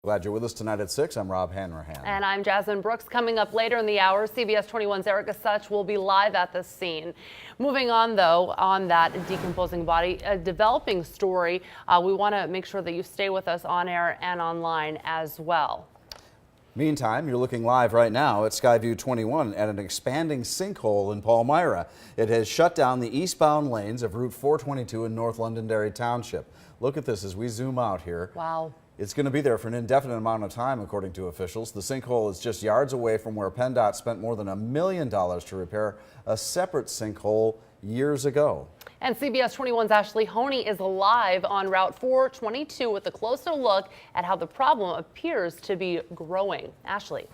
Glad you're with us tonight at 6. I'm Rob Hanrahan. And I'm Jasmine Brooks. Coming up later in the hour, CBS 21's Erica Such will be live at the scene. Moving on, though, on that decomposing body, a developing story. We want to make sure that you stay with us on air and online as well. Meantime, you're looking live right now at Skyview 21 at an expanding sinkhole in Palmyra. It has shut down the eastbound lanes of Route 422 in North Londonderry Township. Look at this as we zoom out here. Wow. It's going to be there for an indefinite amount of time, according to officials. The sinkhole is just yards away from where PennDOT spent more than $1 million to repair a separate sinkhole years ago. And CBS 21's Ashley Honey is live on Route 422 with a closer look at how the problem appears to be growing. Ashley.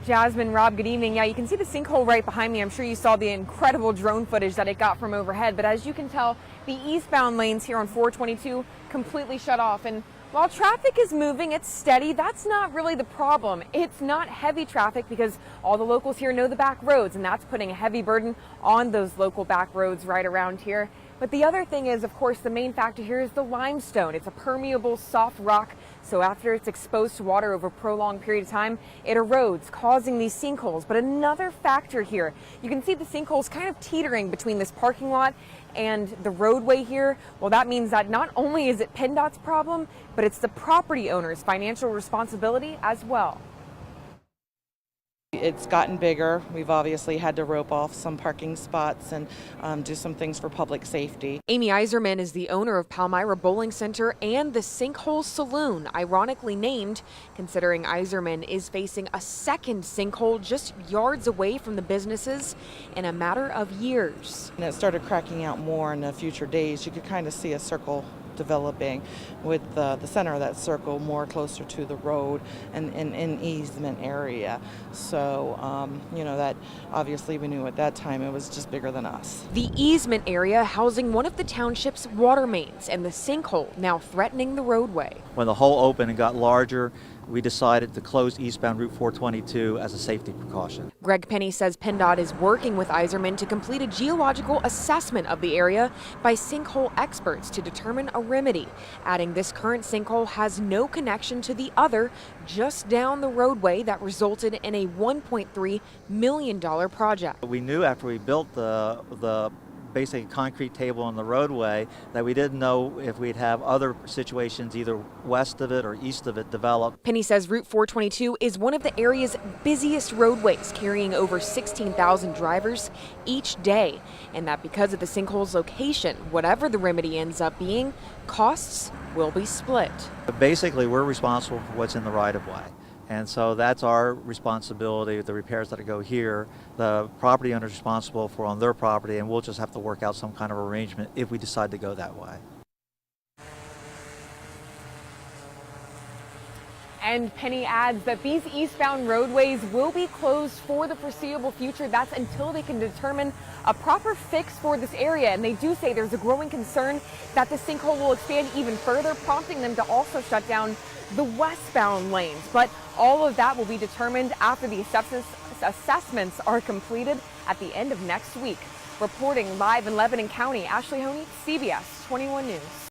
Jasmine, Rob, good evening. Yeah, you can see the sinkhole right behind me. I'm sure you saw the incredible drone footage that it got from overhead. But as you can tell, the eastbound lanes here on 422 completely shut off. And while traffic is moving, it's steady. That's not really the problem. It's not heavy traffic because all the locals here know the back roads, and that's putting a heavy burden on those local back roads right around here. But the other thing is, of course, the main factor here is the limestone. It's a permeable soft rock, so after it's exposed to water over a prolonged period of time, it erodes, causing these sinkholes. But another factor here, you can see the sinkholes kind of teetering between this parking lot and the roadway here. Well, that means that not only is it PennDOT's problem, but it's the property owner's financial responsibility as well. It's gotten bigger. We've obviously had to rope off some parking spots and do some things for public safety. Amy Iserman is the owner of Palmyra Bowling Center and the Sinkhole Saloon, ironically named, considering Iserman is facing a second sinkhole just yards away from the businesses in a matter of years. And it started cracking out more in the future days. You could kind of see a circle developing with the center of that circle more closer to the road and in easement area. So, you know, that obviously we knew at that time it was just bigger than us. The easement area housing one of the township's water mains and the sinkhole now threatening the roadway. When the hole opened and got larger, we decided to close eastbound Route 422 as a safety precaution. Greg Penny says PennDOT is working with Iserman to complete a geological assessment of the area by sinkhole experts to determine a remedy, adding this current sinkhole has no connection to the other just down the roadway that resulted in a $1.3 million project. We knew after we built the basic concrete table on the roadway that we didn't know if we'd have other situations either west of it or east of it develop. Penny says Route 422 is one of the area's busiest roadways, carrying over 16,000 drivers each day, and that because of the sinkhole's location, whatever the remedy ends up being, costs will be split. But basically, we're responsible for what's in the right-of-way. And so that's our responsibility, the repairs that go here. The property owner is responsible for on their property, and we'll just have to work out some kind of arrangement if we decide to go that way. And Penny adds that these eastbound roadways will be closed for the foreseeable future. That's until they can determine a proper fix for this area. And they do say there's a growing concern that the sinkhole will expand even further, prompting them to also shut down the westbound lanes. But all of that will be determined after the assessments are completed at the end of next week. Reporting live in Lebanon County, Ashley Honey, CBS 21 News.